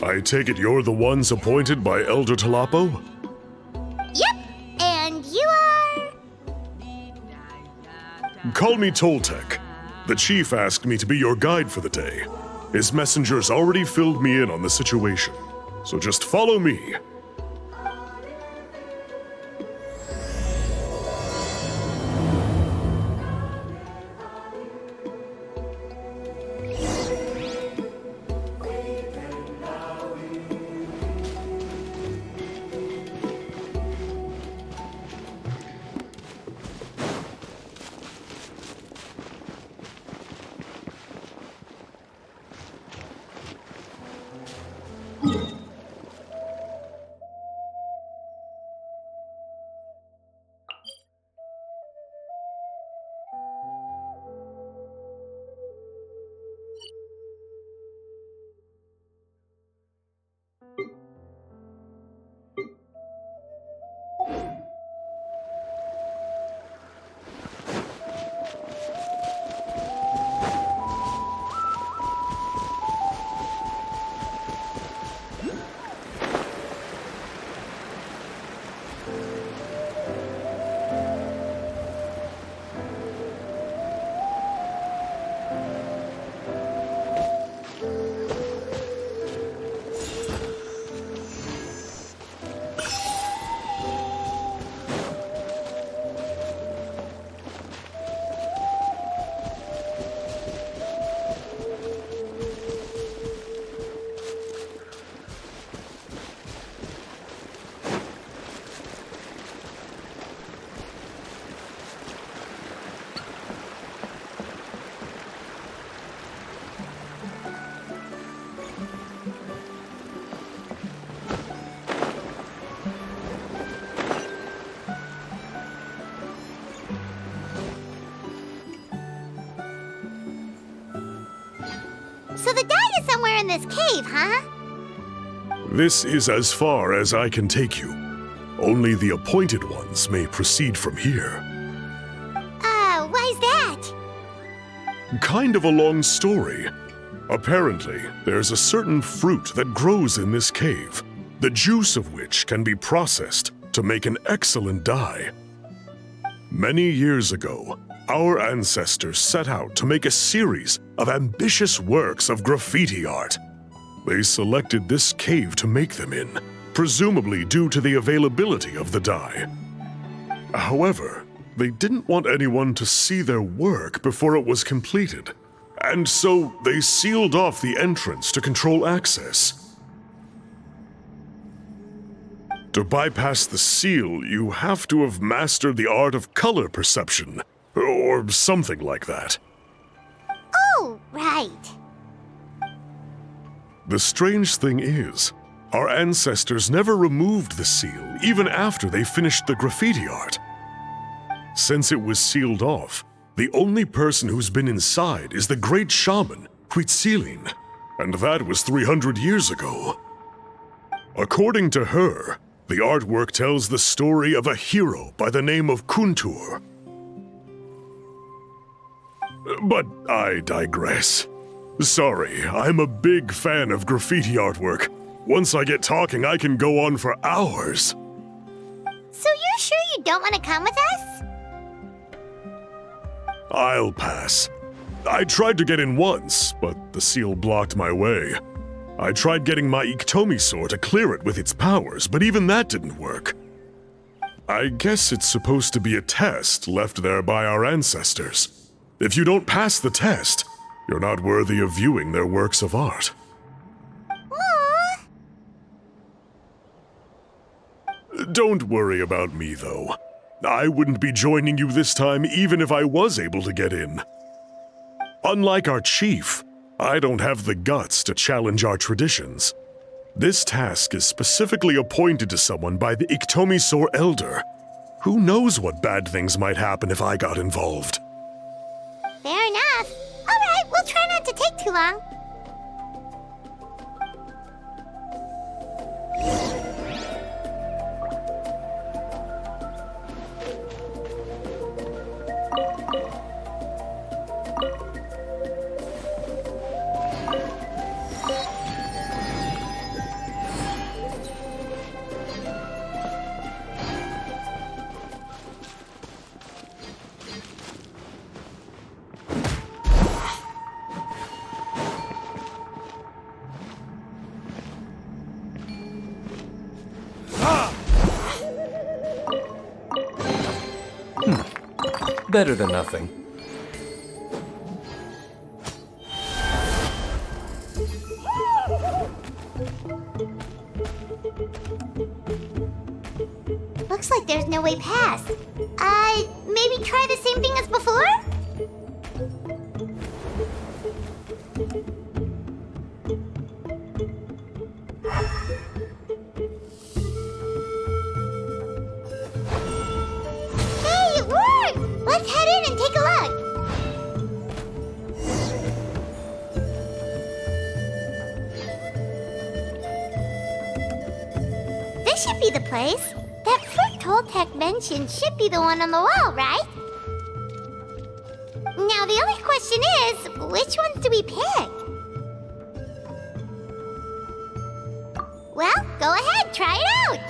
I take it you're the ones appointed by Elder Talapo? Yep, and you are... Call me Toltec. The chief asked me to be your guide for the day. His messengers already filled me in on the situation, so just follow me. So the die is somewhere in this cave, huh? This is as far as I can take you. Only the appointed ones may proceed from here. Why's that? Kind of a long story. Apparently, there's a certain fruit that grows in this cave, the juice of which can be processed to make an excellent dye. Many years ago, our ancestors set out to make a series of ambitious works of graffiti art. They selected this cave to make them in, presumably due to the availability of the dye. However, they didn't want anyone to see their work before it was completed, and so they sealed off the entrance to control access. To bypass the seal, you have to have mastered the art of color perception, or something like that. Oh, right. The strange thing is, our ancestors never removed the seal even after they finished the graffiti art. Since it was sealed off, the only person who's been inside is the great shaman, Huitzilin, and that was 300 years ago. According to her, the artwork tells the story of a hero by the name of Kuntur. But I digress. Sorry, I'm a big fan of graffiti artwork. Once I get talking, I can go on for hours. So you're sure you don't want to come with us? I'll pass. I tried to get in once, but the seal blocked my way. I tried getting my Iktomi to clear it with its powers, but even that didn't work. I guess it's supposed to be a test left there by our ancestors. If you don't pass the test, you're not worthy of viewing their works of art. Aww. Don't worry about me, though. I wouldn't be joining you this time even if I was able to get in. Unlike our chief, I don't have the guts to challenge our traditions. This task is specifically appointed to someone by the Iktomi Elder. Who knows what bad things might happen if I got involved? Fair enough. All right, we'll try not to take too long. Better than nothing. Looks like there's no way past. Maybe try the same thing as before? Hey, it worked! Let's head in and take a look. This should be the place. That fruit Toltec mentioned should be the one on the wall, right? Now the only question is, which ones do we pick? Well, go ahead, try it out!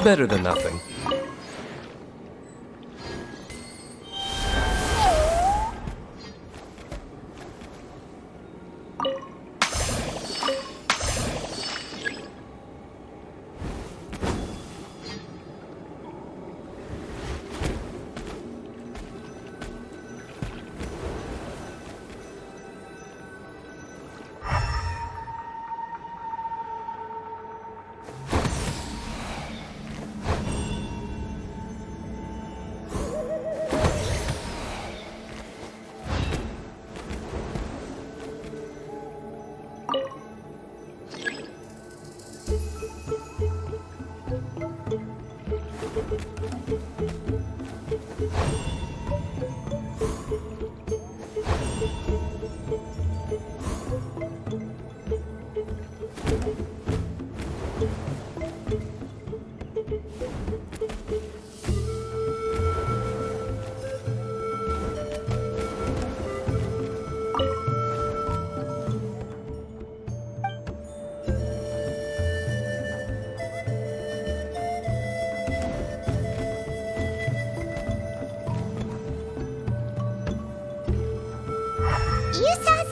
Better than nothing.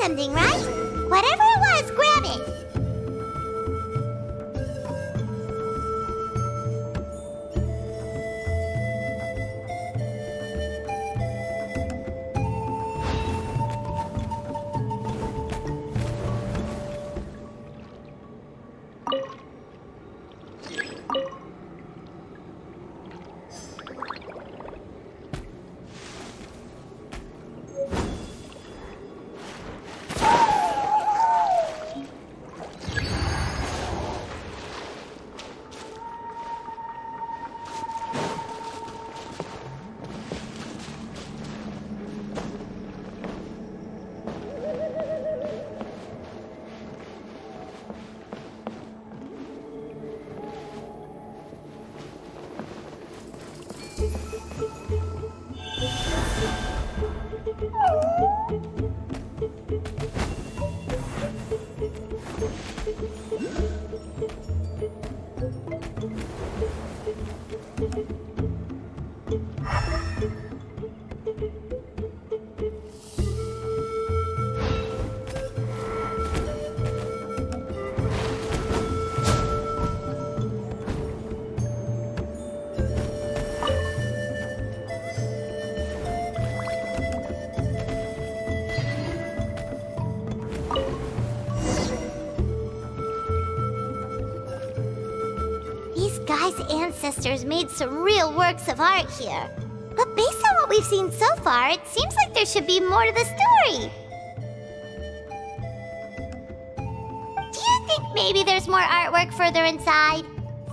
something, right? Whatever it was, grab it. Guy's ancestors made some real works of art here. But based on what we've seen so far, it seems like there should be more to the story. Do you think maybe there's more artwork further inside?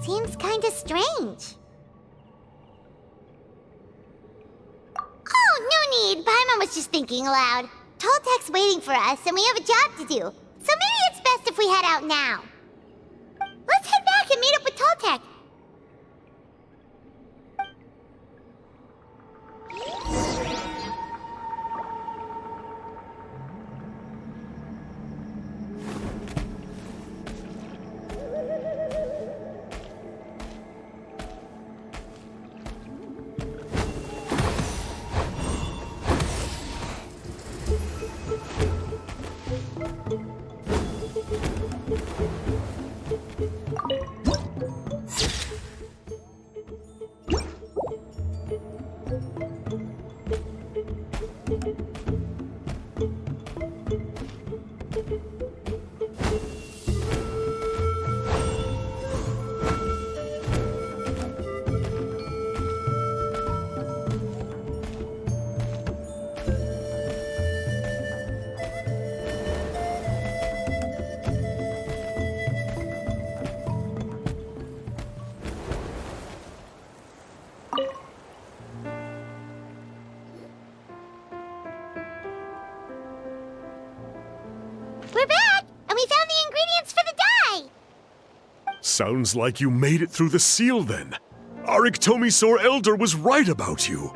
Seems kinda strange. Oh, no need. Paimon was just thinking aloud. Toltek's waiting for us, and we have a job to do. So maybe it's best if we head out now. Let's head back and meet up with Toltek. We're back, and we found the ingredients for the dye! Sounds like you made it through the seal then. Our Iktomi-sor Elder was right about you.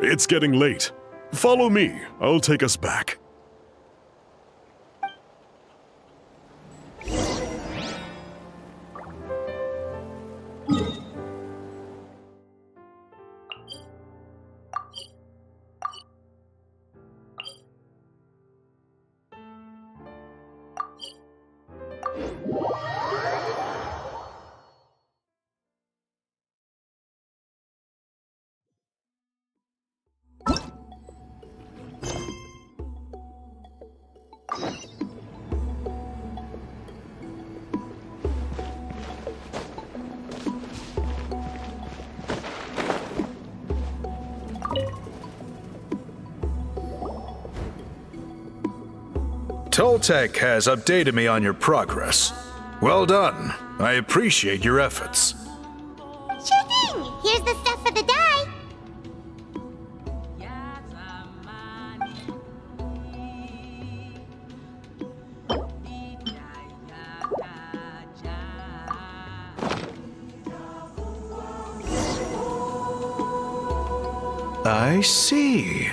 It's getting late. Follow me. I'll take us back. Toltek has updated me on your progress. Well done. I appreciate your efforts. Sure thing! Here's the stuff for the dye. I see.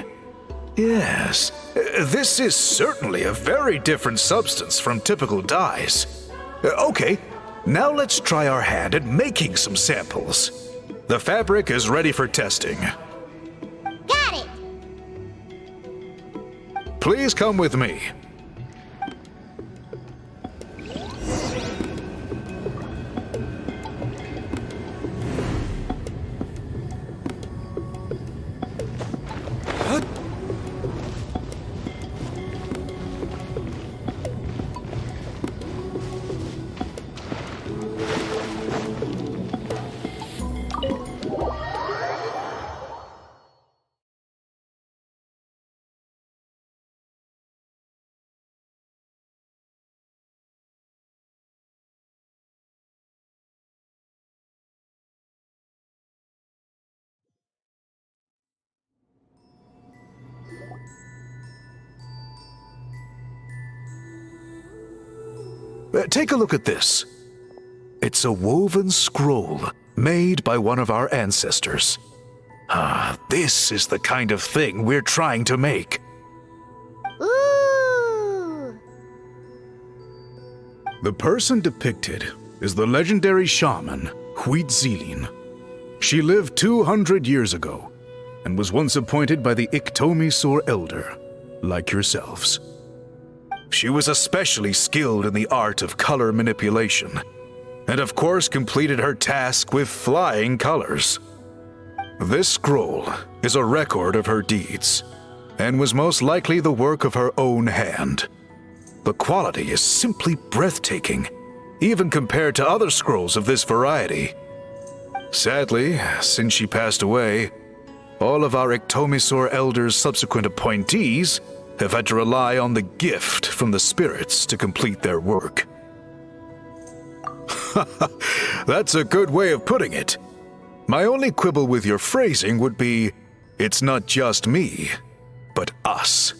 Yes, this is certainly a very different substance from typical dyes. Okay, now let's try our hand at making some samples. The fabric is ready for testing. Got it! Please come with me. Take a look at this. It's a woven scroll made by one of our ancestors. This is the kind of thing we're trying to make. Ooh! The person depicted is the legendary shaman Huitzilin. She lived 200 years ago and was once appointed by the Iktomi-Sur Elder, like yourselves. She was especially skilled in the art of color manipulation, and of course completed her task with flying colors. This scroll is a record of her deeds, and was most likely the work of her own hand. The quality is simply breathtaking, even compared to other scrolls of this variety. Sadly, since she passed away, all of our Iktomi-Sur Elder's subsequent appointees have had to rely on the gift from the spirits to complete their work. That's a good way of putting it. My only quibble with your phrasing would be, it's not just me, but us.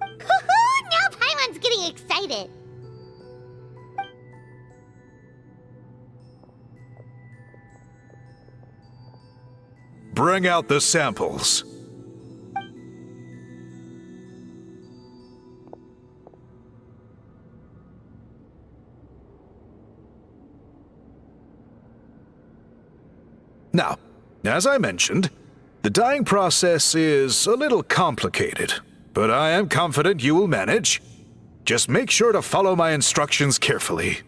Now Paimon's getting excited. Bring out the samples. Now, as I mentioned, the dyeing process is a little complicated, but I am confident you will manage. Just make sure to follow my instructions carefully.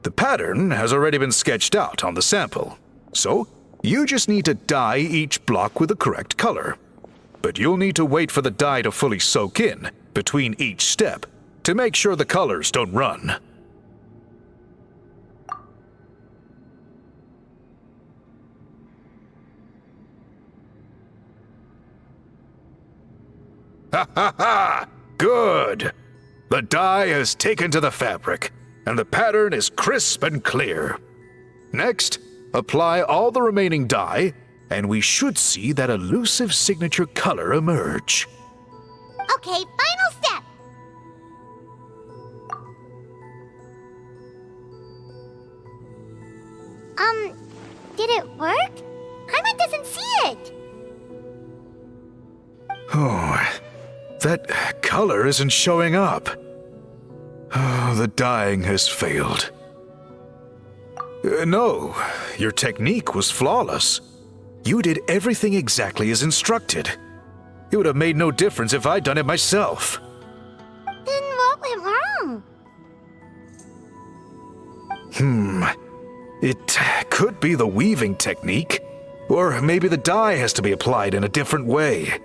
The pattern has already been sketched out on the sample, so you just need to dye each block with the correct color. But you'll need to wait for the dye to fully soak in between each step to make sure the colors don't run. Ha ha ha! Good! The dye has taken to the fabric, and the pattern is crisp and clear. Next, apply all the remaining dye, and we should see that elusive signature color emerge. Okay, final step. Did it work? Paimon doesn't see it. Oh, that color isn't showing up. Oh, the dyeing has failed. No, your technique was flawless. You did everything exactly as instructed. It would have made no difference if I'd done it myself. Then what went wrong? It could be the weaving technique, or maybe the dye has to be applied in a different way.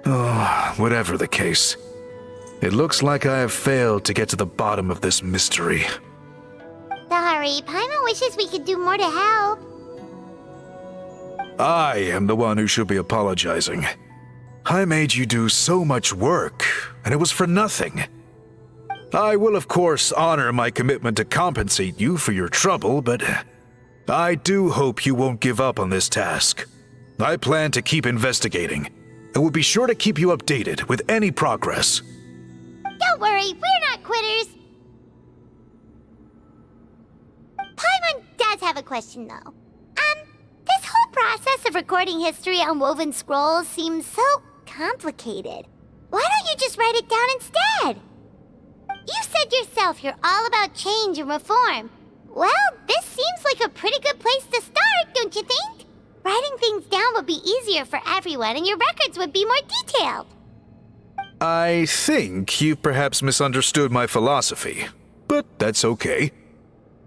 Oh, whatever the case, it looks like I have failed to get to the bottom of this mystery. Sorry, Paimon wishes we could do more to help. I am the one who should be apologizing. I made you do so much work, and it was for nothing. I will, of course, honor my commitment to compensate you for your trouble, but I do hope you won't give up on this task. I plan to keep investigating, and will be sure to keep you updated with any progress. Don't worry, we're not quitters. Paimon does have a question, though. This whole process of recording history on woven scrolls seems so complicated. Why don't you just write it down instead? You said yourself you're all about change and reform. Well, this seems like a pretty good place to start, don't you think? Writing things down would be easier for everyone, and your records would be more detailed. I think you've perhaps misunderstood my philosophy, but that's okay.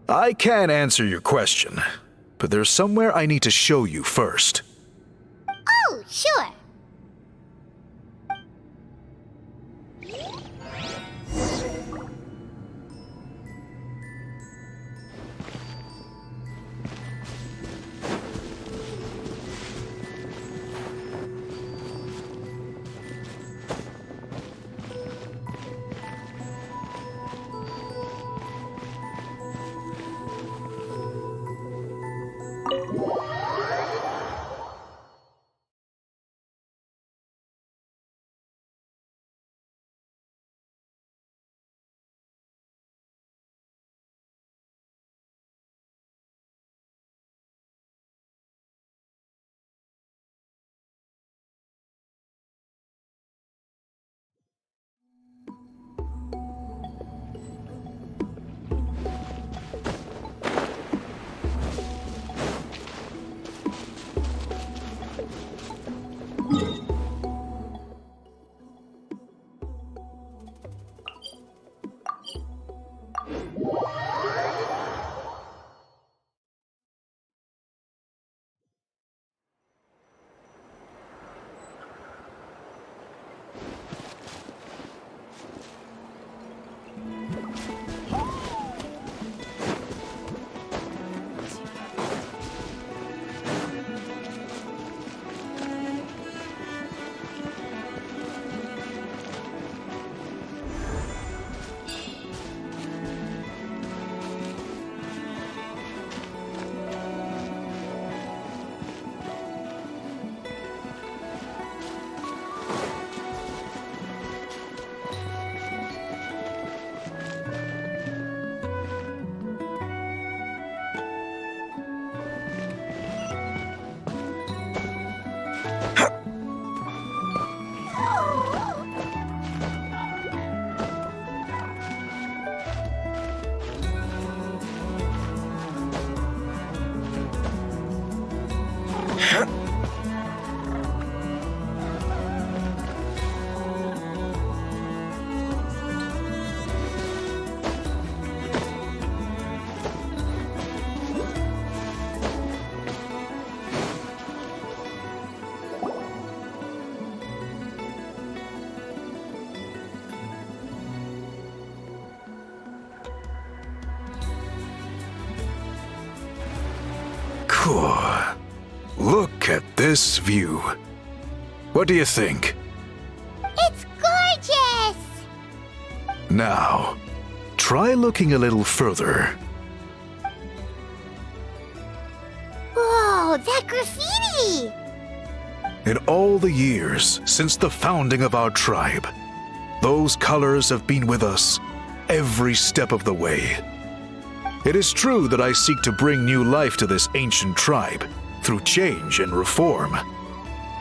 I can answer your question, but there's somewhere I need to show you first. Oh, sure. Cool. Look at this view. What do you think? It's gorgeous! Now, try looking a little further. Whoa, that graffiti! In all the years since the founding of our tribe, those colors have been with us every step of the way. It is true that I seek to bring new life to this ancient tribe through change and reform.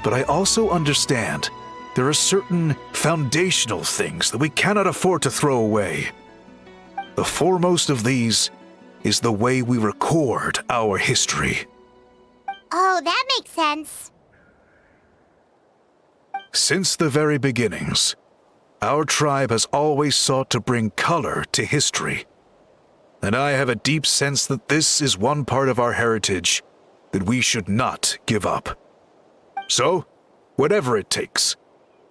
But I also understand there are certain foundational things that we cannot afford to throw away. The foremost of these is the way we record our history. Oh, that makes sense. Since the very beginnings, our tribe has always sought to bring color to history. And I have a deep sense that this is one part of our heritage that we should not give up. So, whatever it takes,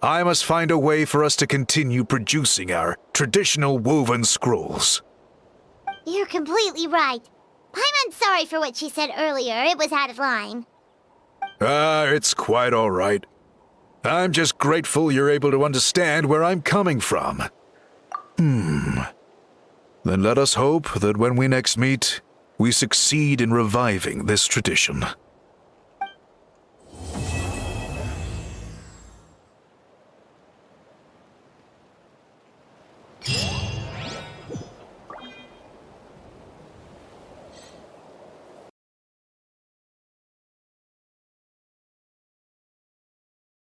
I must find a way for us to continue producing our traditional woven scrolls. You're completely right. Paimon's sorry for what she said earlier. It was out of line. It's quite all right. I'm just grateful you're able to understand where I'm coming from. Then let us hope that when we next meet, we succeed in reviving this tradition.